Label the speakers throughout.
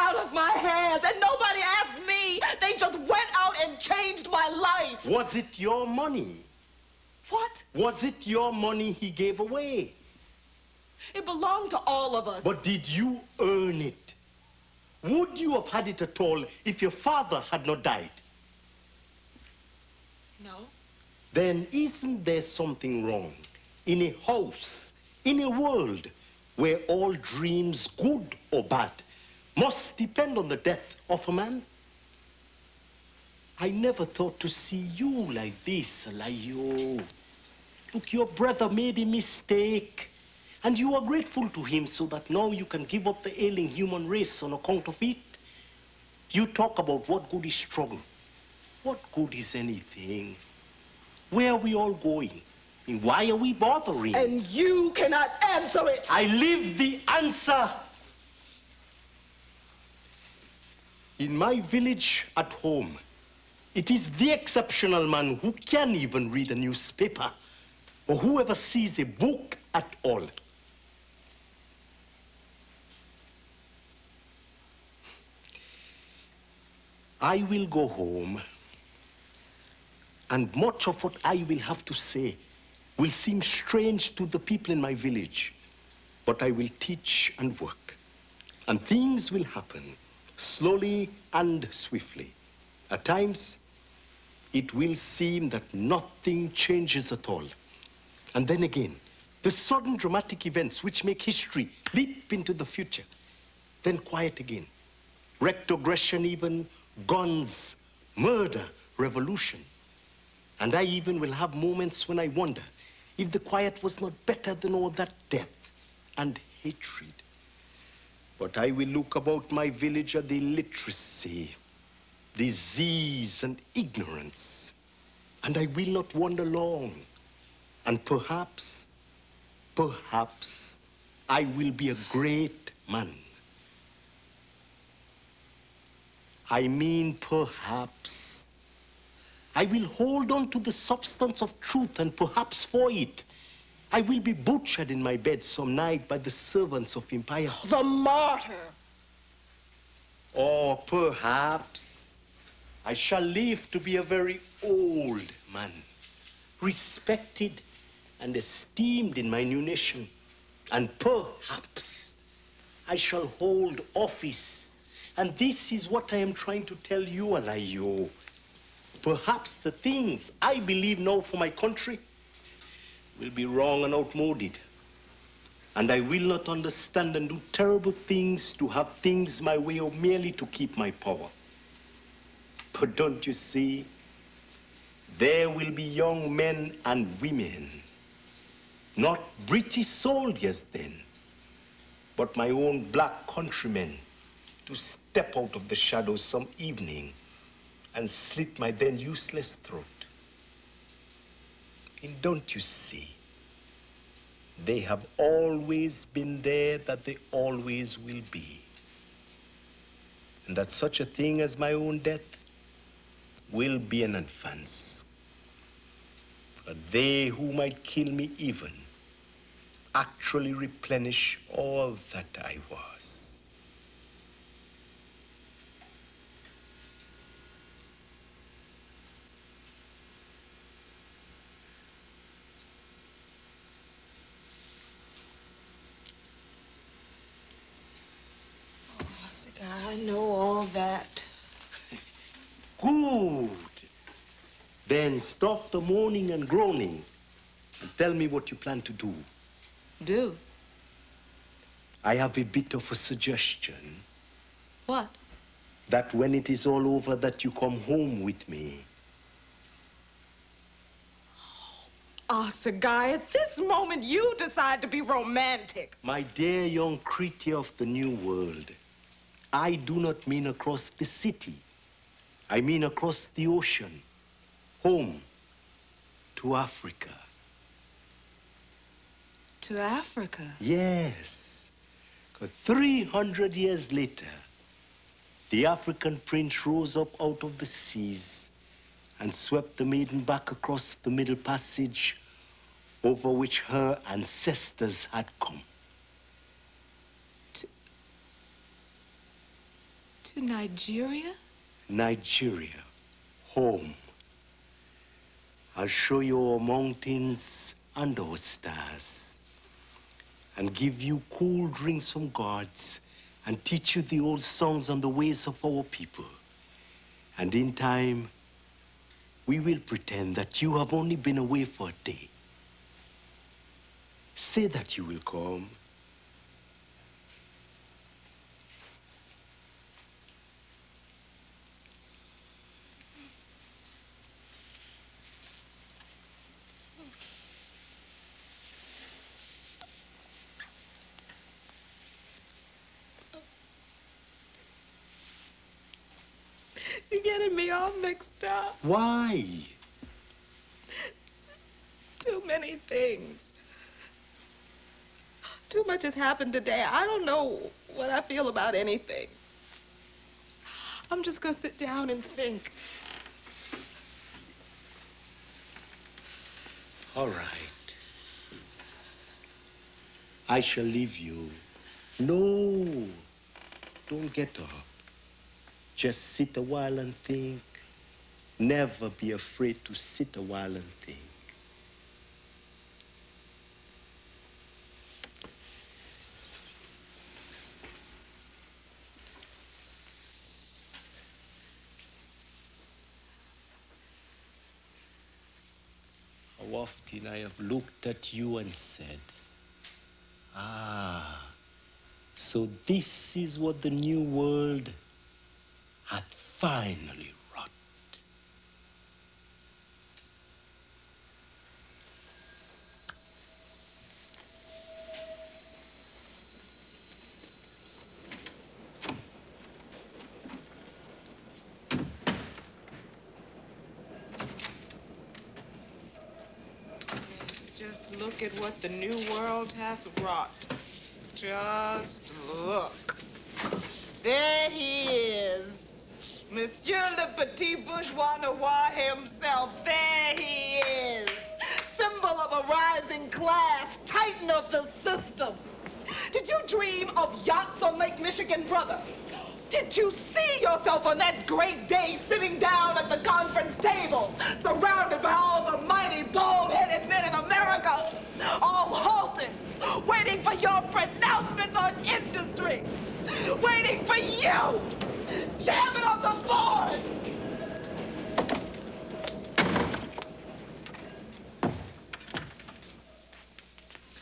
Speaker 1: out of my hands, and nobody asked me. They just went out and changed my life.
Speaker 2: Was it your money?
Speaker 1: What?
Speaker 2: Was it your money he gave away?
Speaker 1: It belonged to all of us.
Speaker 2: But did you earn it? Would you have had it at all if your father had not died?
Speaker 1: No.
Speaker 2: Then isn't there something wrong in a house, in a world where all dreams, good or bad, must depend on the death of a man? I never thought to see you like this, Alayo. Look, your brother made a mistake, and you are grateful to him so that now you can give up the ailing human race on account of it. You talk about what good is struggle. What good is anything? Where are we all going? And why are we bothering?
Speaker 1: And you cannot answer it.
Speaker 2: I leave the answer. In my village at home, it is the exceptional man who can even read a newspaper or whoever sees a book at all. I will go home, and much of what I will have to say will seem strange to the people in my village, but I will teach and work, and things will happen slowly and swiftly. At times, it will seem that nothing changes at all. And then again, the sudden dramatic events which make history leap into the future, then quiet again. Retrogression even, guns, murder, revolution. And I even will have moments when I wonder if the quiet was not better than all that death and hatred. But I will look about my village at the illiteracy, disease and ignorance. And I will not wander long. And perhaps I will be a great man. I mean, perhaps. I will hold on to the substance of truth, and perhaps for it, I will be butchered in my bed some night by the servants of empire.
Speaker 1: The martyr.
Speaker 2: Or perhaps I shall live to be a very old man, respected and esteemed in my new nation. And perhaps I shall hold office. And this is what I am trying to tell you, Alayo. Perhaps the things I believe now for my country will be wrong and outmoded. And I will not understand and do terrible things to have things my way or merely to keep my power. But don't you see? There will be young men and women, not British soldiers then, but my own black countrymen, to step out of the shadows some evening and slit my then useless throat. And don't you see? They have always been there, that they always will be. And that such a thing as my own death will be an advance. For they who might kill me even actually replenish all that I was.
Speaker 1: I know all that.
Speaker 2: Good. Then stop the moaning and groaning and tell me what you plan to do.
Speaker 1: Do?
Speaker 2: I have a bit of a suggestion.
Speaker 1: What?
Speaker 2: That when it is all over, that you come home with me.
Speaker 1: Asa Guy, at this moment you decide to be romantic.
Speaker 2: My dear young creature of the new world, I do not mean across the city. I mean across the ocean, home to Africa.
Speaker 1: To Africa?
Speaker 2: Yes. 'Cause 300 years later, the African prince rose up out of the seas and swept the maiden back across the Middle Passage over which her ancestors had come.
Speaker 1: To Nigeria?
Speaker 2: Nigeria, home. I'll show you our mountains and our stars, and give you cool drinks from gods, and teach you the old songs and the ways of our people. And in time, we will pretend that you have only been away for a day. Say that you will come.
Speaker 1: You're getting me all mixed up.
Speaker 2: Why?
Speaker 1: Too many things. Too much has happened today. I don't know what I feel about anything. I'm just gonna sit down and think.
Speaker 2: All right. I shall leave you. No, don't get up. Just sit a while and think. Never be afraid to sit a while and think. How often I have looked at you and said, ah, so this is what the new world had finally wrought.
Speaker 1: Yes, just look at what the new world hath wrought. Just look. There he is. Monsieur le Petit Bourgeois Noir himself. There he is. Symbol of a rising class, titan of the system. Did you dream of yachts on Lake Michigan, brother? Did you see yourself on that great day sitting down at the conference table, surrounded by all the mighty, bald-headed men in America, all halted, waiting for your pronouncements on industry, waiting for you, chairman of the board?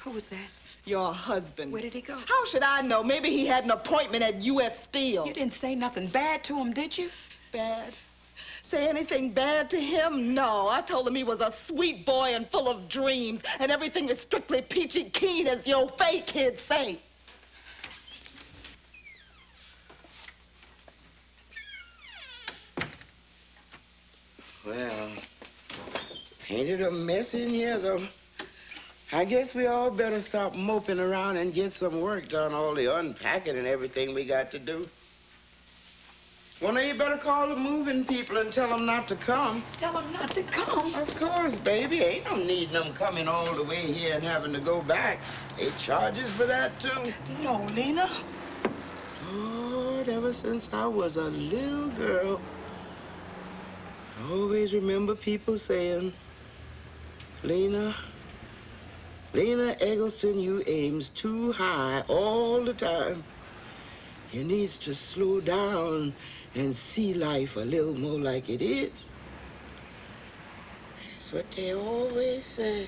Speaker 3: Who was that?
Speaker 1: Your husband.
Speaker 3: Where did he go?
Speaker 1: How should I know? Maybe he had an appointment at U.S. Steel.
Speaker 3: You didn't say nothing bad to him, did you?
Speaker 1: Bad? Say anything bad to him? No. I told him he was a sweet boy and full of dreams, and everything is strictly peachy keen, as the old fake kids say.
Speaker 4: Well, ain't it a mess in here, though? I guess we all better stop moping around and get some work done, all the unpacking and everything we got to do. Well, now you better call the moving people and tell them not to come.
Speaker 3: Tell him not to come.
Speaker 4: Of course, baby. Ain't no need them coming all the way here and having to go back. They charges for that, too.
Speaker 3: No, Lena.
Speaker 4: Lord, ever since I was a little girl, I always remember people saying, Lena Eggleston, you aims too high all the time. You needs to slow down and see life a little more like it is. That's what they always say.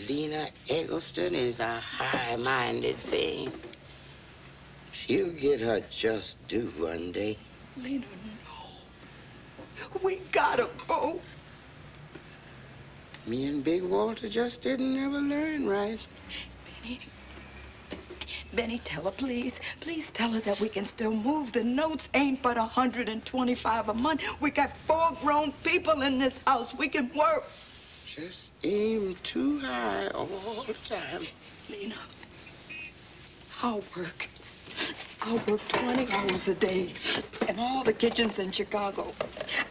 Speaker 4: Lena Eggleston is a high-minded thing. She'll get her just due one day.
Speaker 3: Lena, no. We gotta go.
Speaker 4: Me and Big Walter just didn't ever learn right.
Speaker 3: Benny, tell her, please. Please tell her that we can still move. The notes ain't but $125 a month. We got 4 grown people in this house. We can work.
Speaker 4: Just aim too high all the time.
Speaker 3: Lena, I'll work. I'll work 20 hours a day in all the kitchens in Chicago.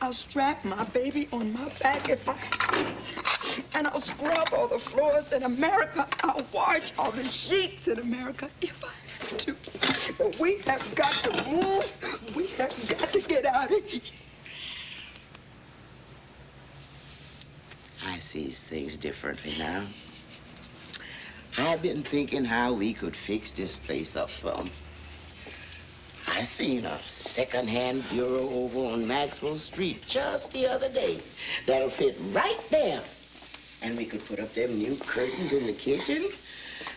Speaker 3: I'll strap my baby on my back if I have to. And I'll scrub all the floors in America. I'll wash all the sheets in America if I have to. But we have got to move. We have got to get out of here.
Speaker 4: I see things differently now. I've been thinking how we could fix this place up some. I seen a second-hand bureau over on Maxwell Street just the other day that'll fit right there. And we could put up them new curtains in the kitchen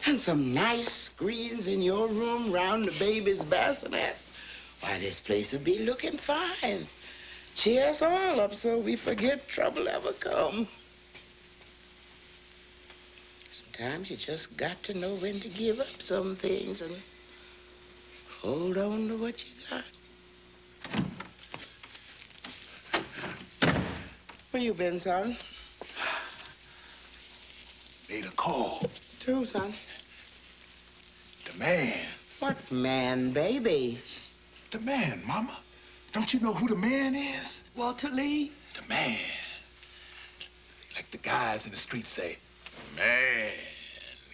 Speaker 4: and some nice screens in your room round the baby's bassinet. Why, this place would be looking fine. Cheer us all up so we forget trouble ever come. Sometimes you just got to know when to give up some things and hold on to what you got. Where you been, son?
Speaker 5: Made a call.
Speaker 4: To who, son?
Speaker 5: The man.
Speaker 4: What man, baby?
Speaker 5: The man, Mama. Don't you know who the man is?
Speaker 3: Walter Lee?
Speaker 5: The man. Like the guys in the street say, man,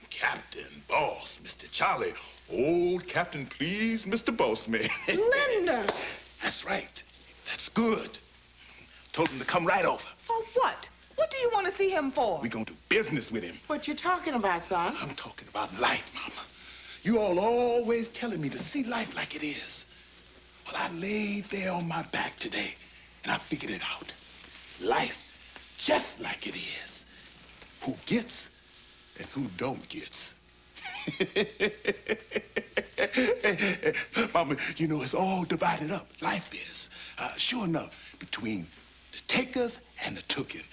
Speaker 5: captain, boss, Mr. Charlie. Old Captain, please, Mr. Bossman.
Speaker 3: Linda!
Speaker 5: That's right. That's good. Told him to come right over.
Speaker 6: For what? What do you want to see him for?
Speaker 5: We gonna do business with him.
Speaker 4: What you talking about, son?
Speaker 5: I'm talking about life, Mama. You all always telling me to see life like it is. Well, I laid there on my back today, and I figured it out. Life just like it is. Who gets and who don't gets. Mama, you know, it's all divided up. Life is. Sure enough, between the takers and the tooken.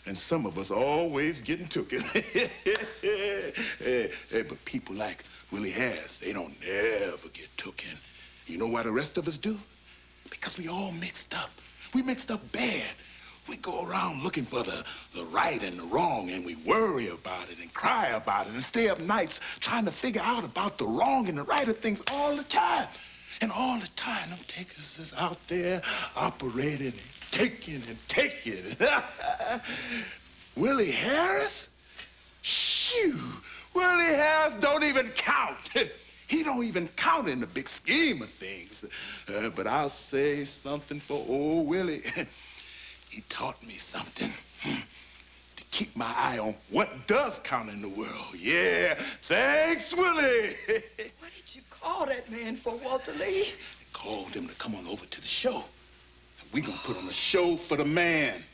Speaker 5: And some of us always getting tooken. But people like Willie Harris, they don't ever get tooken. You know why the rest of us do? Because we all mixed up. We mixed up bad. We go around looking for the right and the wrong, and we worry about it and cry about it and stay up nights trying to figure out about the wrong and the right of things all the time. And all the time, them takers is out there operating and taking and taking. Willie Harris? Shoo! Willie Harris don't even count. He don't even count in the big scheme of things. But I'll say something for old Willie. He taught me something. To keep my eye on what does count in the world. Yeah, thanks, Willie.
Speaker 3: What did you call that man for, Walter Lee?
Speaker 5: I called him to come on over to the show. We gonna put on a show for the man.